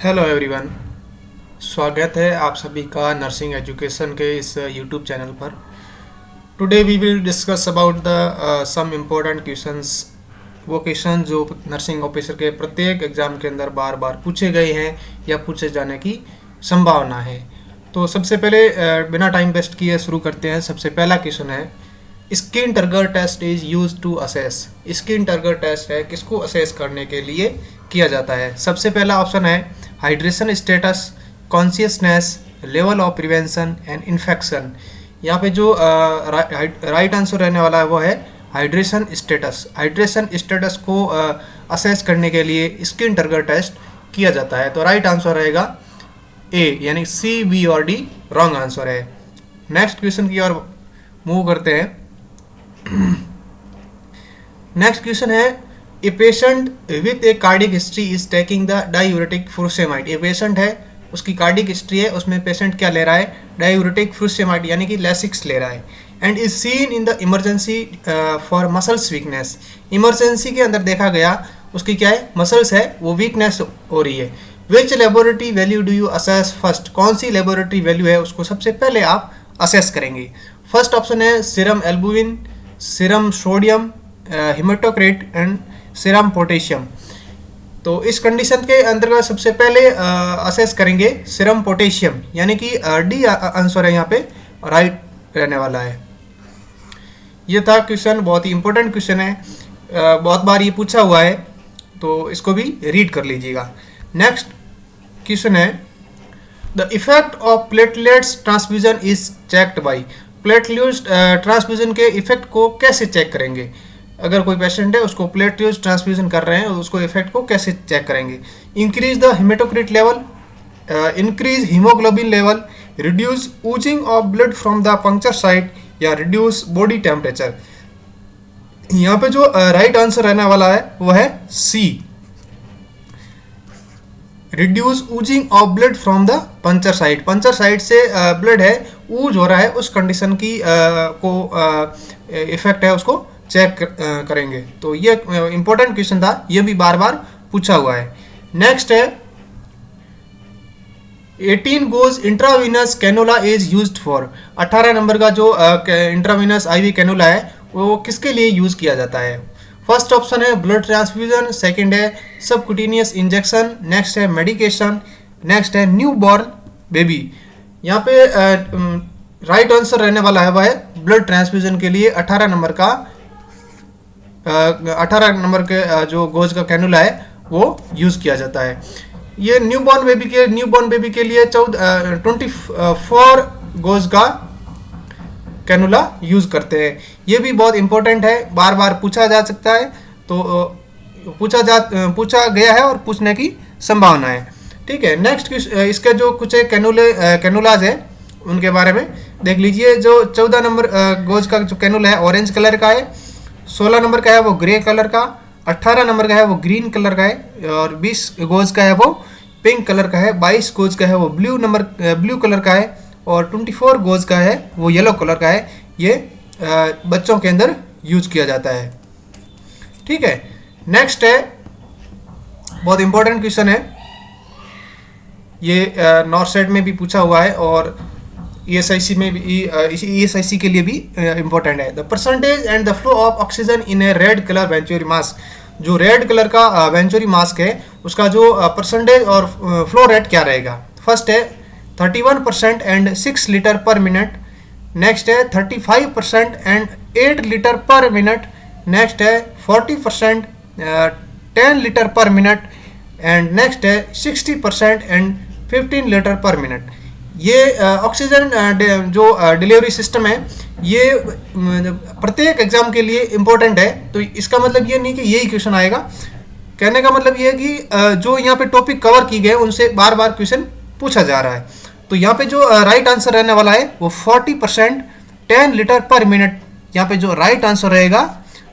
Hello everyone. स्वागत है आप सभी का नर्सिंग एजुकेशन के इस यूट्यूब चैनल पर। Today we will discuss about the some important questions. वो क्वेश्चन जो नर्सिंग ऑफिसर के प्रत्येक एग्ज़ाम के अंदर बार बार पूछे गए हैं या पूछे जाने की संभावना है। तो सबसे पहले बिना टाइम वेस्ट किए शुरू करते हैं। सबसे पहला क्वेश्चन है, skin turgor test is use to assess. Skin turgor test है किसको असेस करने के लिए किया जाता है। सबसे पहला ऑप्शन है hydration status, consciousness, level of prevention and infection. यहाँ पे जो राइट आंसर रहने वाला है वो है हाइड्रेशन स्टेटस। हाइड्रेशन स्टेटस को असेस करने के लिए स्किन टर्गर टेस्ट किया जाता है। तो राइट आंसर रहेगा ए, यानी सी, बी और डी रॉन्ग आंसर है। नेक्स्ट क्वेश्चन की ओर मूव करते हैं। नेक्स्ट क्वेश्चन है, a patient with A cardiac history is taking the diuretic फुरोसेमाइड। A patient है, उसकी कार्डिक हिस्ट्री है, उसमें पेशेंट क्या ले रहा है, डायूरेटिक फुरोसेमाइड यानी कि लैसिक्स ले रहा है। And is seen in the emergency for muscles weakness. Emergency के अंदर देखा गया उसकी क्या है, मसल्स है वो वीकनेस हो रही है। Which laboratory value do you assess first. कौन सी लेबोरेटरी वैल्यू है उसको सबसे पहले आप असेस करेंगे। फर्स्ट ऑप्शन है serum albumin, serum sodium, haematocrit and serum potassium. तो इस कंडीशन के अंतर्गत सबसे पहले असेस करेंगे सीरम पोटेशियम, यानी कि डी आंसर है यहाँ पे राइट रहने वाला है। ये था क्वेश्चन, बहुत ही इंपॉर्टेंट क्वेश्चन है, बहुत बार ये पूछा हुआ है, तो इसको भी रीड कर लीजिएगा। नेक्स्ट क्वेश्चन है, the effect of platelets transfusion is checked by. Platelets transfusion के इफेक्ट को कैसे चेक करेंगे। अगर कोई पेशेंट है उसको प्लेटलेट्स ट्रांसफ्यूजन कर रहे हैं और उसको इफेक्ट को कैसे चेक करेंगे। Increase the haematocrit level, increase haemoglobin level, reduce oozing of blood from the puncture site या रिड्यूस बॉडी टेम्परेचर। यहाँ पे जो राइट आंसर रहने वाला है वो है C, reduce oozing of blood from the puncture site. Puncture site से ब्लड है ऊज हो रहा है, उस कंडीशन की इफेक्ट है उसको चेक करेंगे। तो ये इंपॉर्टेंट क्वेश्चन था, ये भी बार बार पूछा हुआ है। नेक्स्ट है, 18 goes intravenous cannula is used for. 18 number का जो इंट्रावीनस आईवी कैनुला है वो किसके लिए यूज किया जाता है। फर्स्ट ऑप्शन है ब्लड ट्रांसफ्यूजन, सेकंड है सबक्यूटेनियस इंजेक्शन, नेक्स्ट है मेडिकेशन, नेक्स्ट है न्यू बॉर्न बेबी। यहाँ पे राइट आंसर रहने वाला है वह है ब्लड ट्रांसफ्यूजन के लिए 18 नंबर का 18 नंबर के जो गोज का कैनुला है वो यूज़ किया जाता है। ये न्यू बॉर्न बेबी के लिए 24 गोज का कैनुला यूज़ करते हैं। ये भी बहुत इंपॉर्टेंट है, बार बार पूछा जा सकता है, तो पूछा गया है और पूछने की संभावना है। ठीक है, नेक्स्ट इसके जो कुछ कैनुलाज है उनके बारे में देख लीजिए। जो 14 नंबर गोज का जो कैनुला है ऑरेंज कलर का है, 16 नंबर का है वो ग्रे कलर का, 18 नंबर का है वो ग्रीन कलर का है, और 20 गोज का है वो पिंक कलर का है, 22 गोज का है वो ब्लू कलर का है, और 24 गोज का है वो येलो कलर का है। ये बच्चों के अंदर यूज किया जाता है। ठीक है, नेक्स्ट है, बहुत इंपॉर्टेंट क्वेश्चन है ये, नॉर्थ साइड में भी पूछा हुआ है और ESIC में भी, ESIC के लिए भी इंपॉर्टेंट है। The percentage and the flow of oxygen in A red colour venturi mask. जो रेड कलर का वेंचुरी मास्क है उसका जो परसेंटेज और फ्लो रेट क्या रहेगा। फर्स्ट है 31% and 6 litre per minute, next है 35% and 8 litre per minute, next है 40% 10 litre per minute, and next है 60% एंड 15 लीटर पर मिनट। ये ऑक्सीजन जो डिलीवरी सिस्टम है ये प्रत्येक एग्जाम के लिए इम्पोर्टेंट है। तो इसका मतलब ये नहीं कि यही क्वेश्चन आएगा, कहने का मतलब ये है कि जो यहाँ पे टॉपिक कवर की गए उनसे बार बार क्वेश्चन पूछा जा रहा है। तो यहाँ पे जो राइट आंसर रहने वाला है वो 40% 10 लीटर पर मिनट। यहाँ पे जो राइट आंसर रहेगा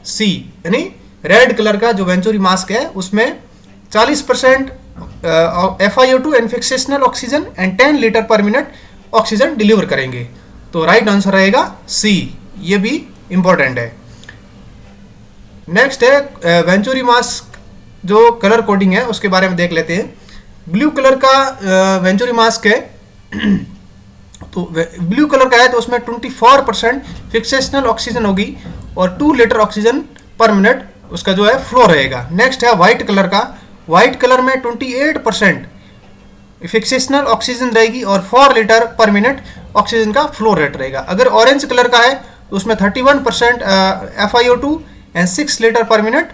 सी, यानी रेड कलर का जो वेंचुरी मास्क है उसमें 40% FiO2 एंड फिक्सेशनल oxygen and 10 litre per minute oxygen deliver करेंगे। तो राइट आंसर रहेगा सी, ये भी इंपॉर्टेंट है। नेक्स्ट है वेंचुरी मास्क जो कलर कोडिंग है उसके बारे में देख लेते हैं। ब्लू कलर का वेंचुरी मास्क है, तो ब्लू कलर का है तो उसमें 24% फिक्सेशनल ऑक्सीजन होगी और 2 लीटर ऑक्सीजन पर मिनट उसका जो है फ्लो रहेगा। नेक्स्ट है व्हाइट कलर का, व्हाइट कलर में 28% फिक्सेशनल ऑक्सीजन रहेगी और 4 लीटर पर मिनट ऑक्सीजन का फ्लो रेट रहेगा। अगर ऑरेंज कलर का है तो उसमें 31% FiO2 and 6 litre per minute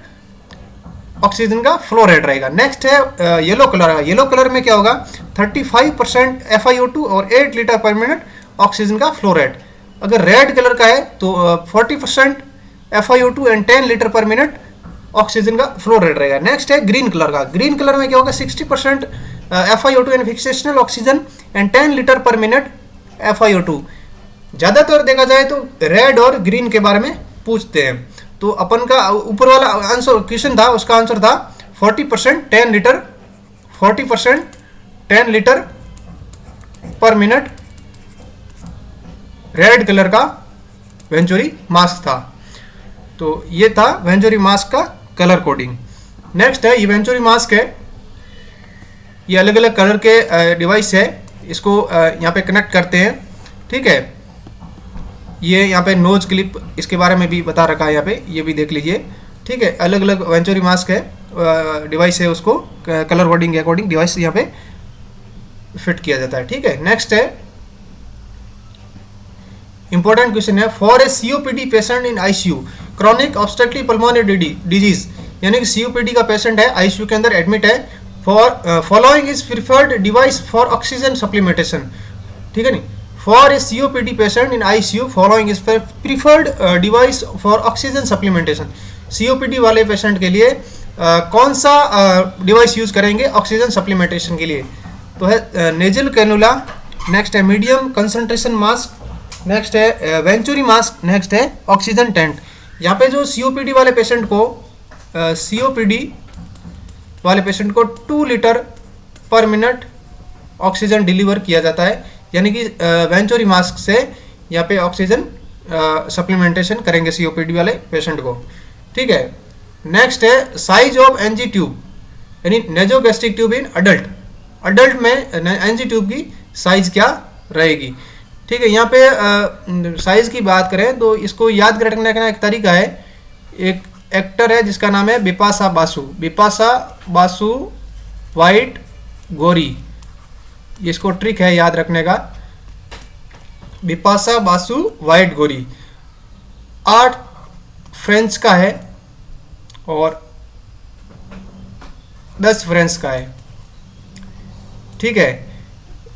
oxygen का फ्लो रेट रहेगा। नेक्स्ट है येलो कलर का, येलो कलर में क्या होगा 35% FiO2 और 8 लीटर पर मिनट ऑक्सीजन का फ्लो रेट। अगर रेड कलर का है तो 40% FiO2 and 10 litre per minute oxygen का फ्लो रेट रहेगा। नेक्स्ट है ग्रीन कलर का, ग्रीन कलर में क्या होगा 60% FiO2 एंड फिक्सेशनल oxygen and 10 litre per minute FiO2। ज़्यादातर देखा जाए तो रेड और ग्रीन के बारे में पूछते हैं, तो अपन का ऊपर वाला आंसर क्वेश्चन था, उसका आंसर था 40% 10 litre, 40% 10 litre per minute red colour का वेंचुरी मास्क था। तो ये था वेंचुरी मास्क का कलर कोडिंग। नेक्स्ट है ये वेंचुरी मास्क है, ये अलग अलग कलर के डिवाइस है, इसको यहाँ पे कनेक्ट करते हैं, ठीक है। ये यहाँ पे नोज क्लिप इसके बारे में भी बता रखा है, यहाँ पे ये भी देख लीजिए, ठीक है। अलग अलग वेंचुरी मास्क है, डिवाइस है, उसको कलर कोडिंग के अकॉर्डिंग डिवाइस यहाँ पे फिट किया जाता है, ठीक है। नेक्स्ट है इंपॉर्टेंट क्वेश्चन है, for a COPD patient in ICU chronic obstructive pulmonary disease, यानी कि COPD का पेशेंट है, ICU के अंदर एडमिट है, for following is preferred device for oxygen supplementation, ठीक है नहीं। For a COPD patient in ICU following is preferred device for oxygen supplementation, COPD वाले पेशेंट के लिए कौन सा डिवाइस यूज करेंगे ऑक्सीजन सप्लीमेंटेशन के लिए, तो है नेजल कैनुला, नेक्स्ट है मीडियम कंसंट्रेशन मास्क, नेक्स्ट है वेंचुरी मास्क, नेक्स्ट है ऑक्सीजन टेंट। यहाँ पे जो COPD वाले पेशेंट को COPD वाले पेशेंट को 2 litre per minute oxygen deliver किया जाता है, यानी कि वेंचुरी मास्क से यहाँ पे ऑक्सीजन सप्लीमेंटेशन करेंगे COPD वाले पेशेंट को, ठीक है। नेक्स्ट है साइज ऑफ NG ट्यूब, यानी nasogastric tube in adult, adult में NG ट्यूब की साइज क्या रहेगी, ठीक है। यहाँ पे साइज की बात करें तो इसको याद रखने का एक तरीका है, एक एक्टर है जिसका नाम है बिपाशा बासु, बिपाशा बासु वाइट गोरी, इसको ट्रिक है याद रखने का, बिपाशा बासु वाइट गोरी 8 फ्रेंच का है और 10 फ्रेंच का है, ठीक है।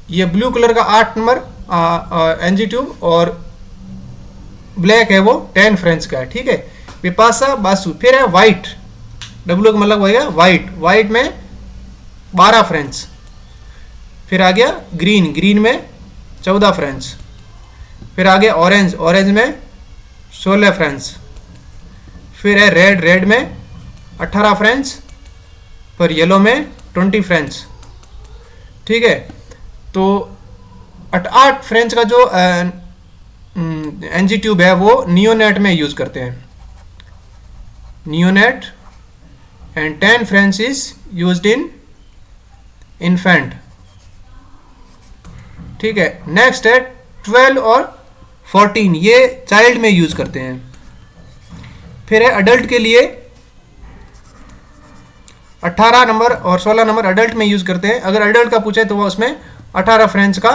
ये ब्लू कलर का 8 नंबर NG ट्यूब और ब्लैक है वो 10 फ्रेंच का है, ठीक है। बिपाशा बासु, फिर है वाइट, W का मतलब होगा वाइट, वाइट में 12 फ्रेंच, फिर आ गया ग्रीन, ग्रीन में 14 फ्रेंच, फिर आ गया ऑरेंज, ऑरेंज में 16 फ्रेंच, फिर है रेड, रेड में 18 फ्रेंच, फिर येलो में 20 फ्रेंच, ठीक है। तो 8 फ्रेंच का जो NG ट्यूब है वो नियोनेट में यूज करते हैं, neonate, and 10 French is used in infant, ठीक है। नेक्स्ट है 12 और 14, ये चाइल्ड में यूज करते हैं। फिर है अडल्ट के लिए 18 नंबर और 16 नंबर अडल्ट में यूज करते हैं, अगर अडल्ट का पूछे तो वो उसमें 18 फ्रेंच का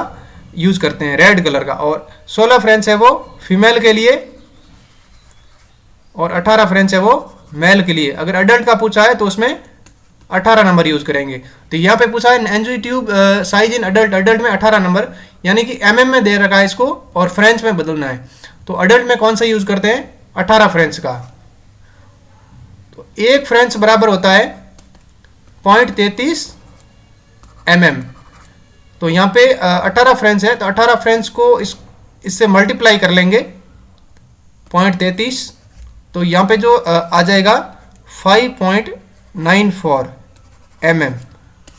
यूज करते हैं रेड कलर का, और 16 फ्रेंच है वो फीमेल के लिए और 18 फ्रेंच है वो मेल के लिए। अगर अडल्ट का पूछा है तो उसमें 18 नंबर यूज करेंगे। तो यहाँ पे पूछा है NG tube size in adult, adult में 18 नंबर, यानी कि mm में दे रखा है इसको और फ्रेंच में बदलना है, तो अडल्ट में कौन सा यूज करते हैं 18 फ्रेंच का। तो एक फ्रेंच बराबर होता है 0.33 mm, तो यहाँ पे 18 फ्रेंच है, तो 18 फ्रेंच को इससे मल्टीप्लाई कर लेंगे 0.33, तो यहाँ पे जो आ जाएगा 5.94 mm,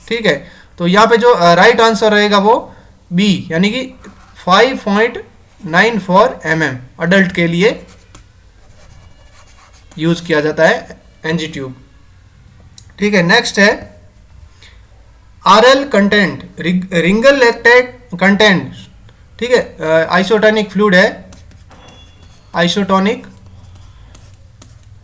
ठीक है। तो यहाँ पे जो राइट आंसर रहेगा वो बी, यानी कि 5.94 mm अडल्ट के लिए यूज किया जाता है NG ट्यूब, ठीक है। नेक्स्ट है RL कंटेंट, रिंगल लैक्टेट कंटेंट, ठीक है, आइसोटोनिक फ्लूइड है, आइसोटोनिक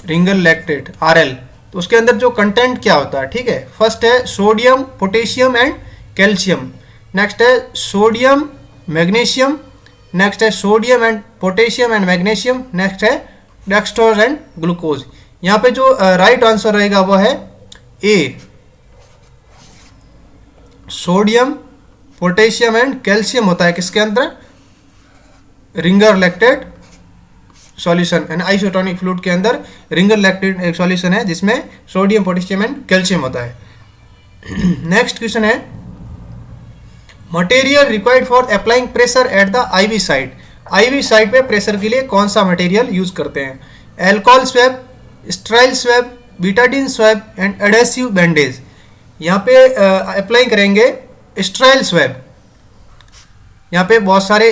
रिंगल लैक्टेट RL, तो उसके अंदर जो कंटेंट क्या होता है, ठीक है, फर्स्ट है sodium, potassium and calcium, next है सोडियम मैग्नीशियम, नेक्स्ट है sodium and potassium and magnesium, next है डेक्सट्रोज एंड ग्लूकोज। यहाँ पे जो राइट आंसर रहेगा वो है A, sodium, potassium and calcium होता है किसके अंदर, Ringer lactate solution and isotonic fluid के अंदर रिंगर लैक्टेट एक सॉल्यूशन है जिसमें सोडियम, पोटेशियम एंड कैल्शियम होता है। नेक्स्ट क्वेश्चन है material required for applying pressure at the IV site, IV site पे प्रेशर के लिए कौन सा मटेरियल यूज करते हैं, alcohol swab, sterile swab, Betadine swab and adhesive bandage. यहाँ पे अप्लाई करेंगे स्टेराइल स्वैब, यहाँ पे बहुत सारे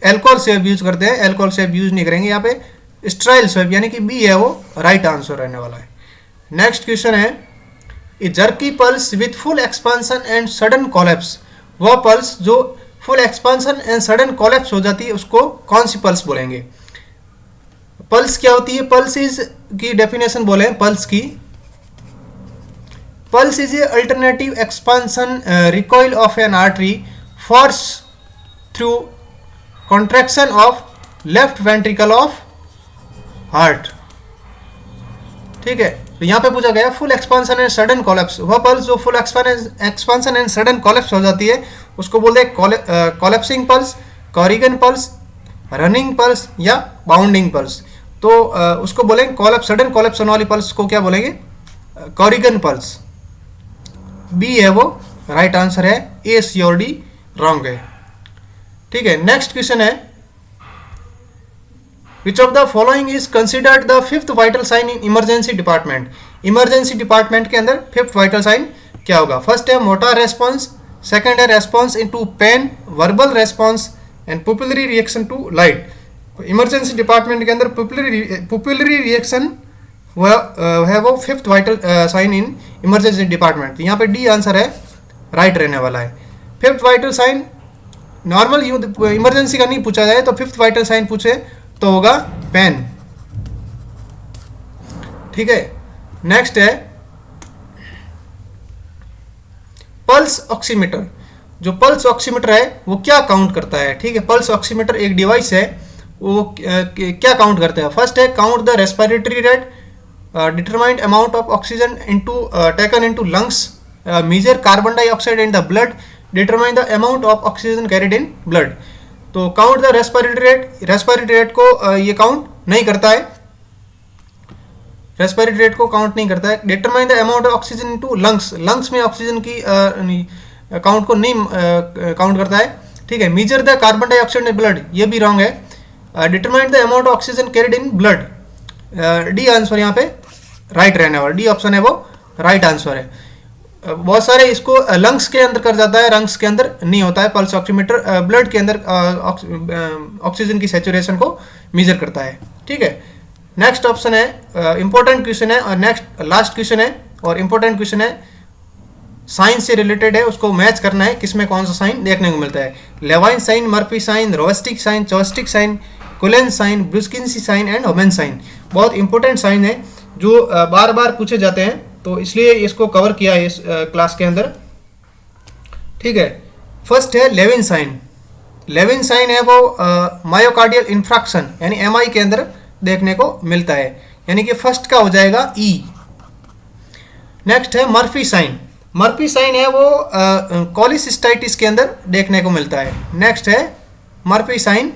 एल्कोहल स्वैब यूज करते हैं, एल्कोहल स्वैब यूज नहीं करेंगे, यहाँ पे स्टेराइल स्वैब यानी कि बी है वो राइट आंसर रहने वाला है। नेक्स्ट क्वेश्चन है a jerky pulse with full expansion and sudden collapse, वह पल्स जो full expansion and sudden collapse हो जाती है उसको कौन सी पल्स बोलेंगे। पल्स क्या होती है, पल्स इज की डेफिनेशन बोले पल्स की, pulse is a alternative expansion recoil of an artery force through contraction of left ventricle of heart, ठीक है। तो यहाँ पे पूछा गया full expansion and sudden collapse, वह पल्स जो full expansion and sudden collapse हो जाती है उसको बोलते हैं collapsing pulse, Corrigan pulse, running pulse या बाउंडिंग पल्स। तो उसको बोलेंगे कोलैप्स, सडन कोलैप्स होने वाली पल्स को क्या बोलेंगे, कॉरिगन पल्स, बी है वो राइट आंसर है, ए सी और डी रॉन्ग है, ठीक है। नेक्स्ट क्वेश्चन है which of the following is considered the fifth vital sign in emergency department, emergency department के अंदर फिफ्थ वाइटल साइन क्या होगा। फर्स्ट है मोटार रेस्पॉन्स, सेकंड है response into pain, verbal response and pupillary reaction to light. Emergency department के अंदर pupillary reaction है वो fifth vital sign in emergency department, यहाँ पे डी आंसर है राइट रहने वाला है। Fifth vital sign normal emergency का नहीं पूछा जाए तो फिफ्थ वाइटल साइन पूछे तो होगा पेन, ठीक है। नेक्स्ट है पल्स ऑक्सीमीटर, जो पल्स ऑक्सीमीटर है वो क्या काउंट करता है, ठीक है। पल्स ऑक्सीमीटर एक डिवाइस है, वो क्या काउंट करता है। फर्स्ट है count the respiratory rate, determined amount of oxygen into taken into lungs, measure carbon dioxide in the blood, determine the amount of oxygen carried in blood. तो count the respiratory rate को ये count नहीं करता है, respiratory rate को count नहीं करता है। Determine the amount of oxygen into lungs, lungs में ऑक्सीजन की काउंट को नहीं काउंट करता है, ठीक है। Measure the carbon dioxide in blood, ये भी रॉन्ग है। Determine the amount of oxygen carried in blood, D answer यहाँ पे राइट रहने वाला, डी ऑप्शन है वो राइट आंसर है। बहुत सारे इसको लंग्स के अंदर कर जाता है, लंग्स के अंदर नहीं होता है पल्स ऑक्सीमीटर, ब्लड के अंदर ऑक्सीजन की सैचुरेशन को मेजर करता है, ठीक है। नेक्स्ट ऑप्शन है इंपॉर्टेंट क्वेश्चन है और नेक्स्ट लास्ट क्वेश्चन है और इंपॉर्टेंट क्वेश्चन है, साइन से रिलेटेड है, उसको मैच करना है किसमें कौन सा साइन देखने को मिलता है। लेवाइन साइन, मर्फी साइन, रोस्टिक साइन, चॉस्टिक साइन, कुलेन साइन, ब्रुस्किन्सी साइन एंड होमेन साइन। बहुत इंपॉर्टेंट साइन है जो बार बार पूछे जाते हैं, तो इसलिए इसको कवर किया है इस क्लास के अंदर, ठीक है। फर्स्ट है लेविन साइन, लेविन साइन है वो मायोकार्डियल इंफ्रैक्शन यानी एमआई के अंदर देखने को मिलता है, यानी कि फर्स्ट का हो जाएगा ई। नेक्स्ट है मर्फी साइन, मर्फी साइन है वो कोलिसिस्टाइटिस के अंदर देखने को मिलता है। नेक्स्ट है मर्फी साइन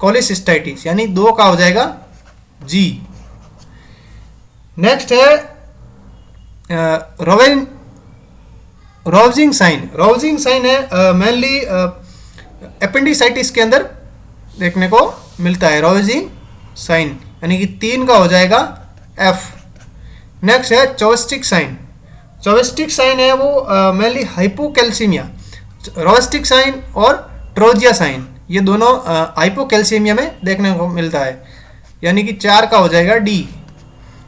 कोलिसिस्टाइटिस यानी 2 का हो जाएगा जी। नेक्स्ट है रोवजिंग साइन, रोवजिंग साइन है मेनली एपेंडिसाइटिस के अंदर देखने को मिलता है, रोवजिंग साइन यानी कि 3 का हो जाएगा एफ। नेक्स्ट है चॉस्टिक साइन, चॉस्टिक साइन है वो मेनली हाइपोकैल्सीमिया, रोस्टिक साइन और ट्रोजिया साइन ये दोनों हाइपोकैल्सीमिया में देखने को मिलता है, यानी कि 4 का हो जाएगा डी।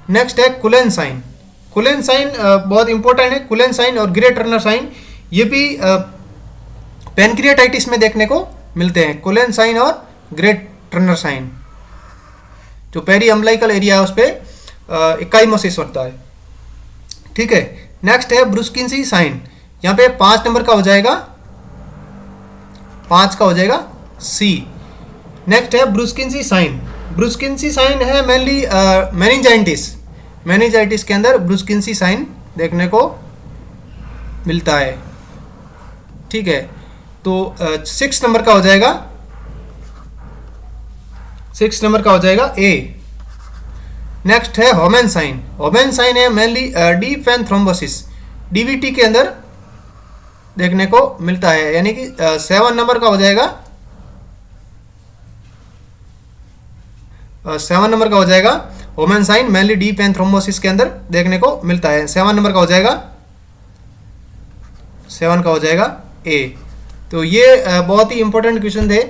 नेक्स्ट है कुलेन साइन, कुलेन साइन बहुत इंपॉर्टेंट है। कुलेन साइन और ग्रे टर्नर साइन ये भी पैनक्रियाटाइटिस में देखने को मिलते हैं। कुलेन साइन और ग्रे टर्नर साइन जो पेरी अम्बलाइकल एरिया है उस पर इकाइमोसिस होता है। ठीक है, नेक्स्ट है ब्रुस्किन्सी साइन। यहाँ पे 5 नंबर का हो जाएगा, 5 का हो जाएगा सी। नेक्स्ट है ब्रुस्किन्सी साइन। ब्रुस्किन्सी साइन है मेनली मेनिंजाइटिस के अंदर ब्रुस्किन्सी साइन देखने को मिलता है। ठीक है, तो 6 नंबर का हो जाएगा, 6 नंबर का हो जाएगा ए। नेक्स्ट है होमेन साइन। होमेन साइन है mainly deep vein thrombosis, DVT के अंदर देखने को मिलता है, यानी कि 7 नंबर का हो जाएगा, 7 नंबर का हो जाएगा Homans sign mainly deep vein thrombosis के अंदर देखने को मिलता है। 7 नंबर का हो जाएगा, 7 का हो जाएगा ए। तो ये बहुत ही इंपॉर्टेंट क्वेश्चन थे,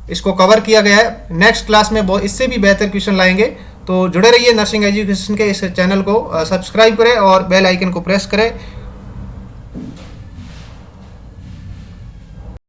इसको कवर किया गया है। नेक्स्ट क्लास में बहुत इससे भी बेहतर क्वेश्चन लाएंगे, तो जुड़े रहिए नर्सिंग एजुकेशन के इस चैनल को सब्सक्राइब करें और बेल आइकन को प्रेस करें।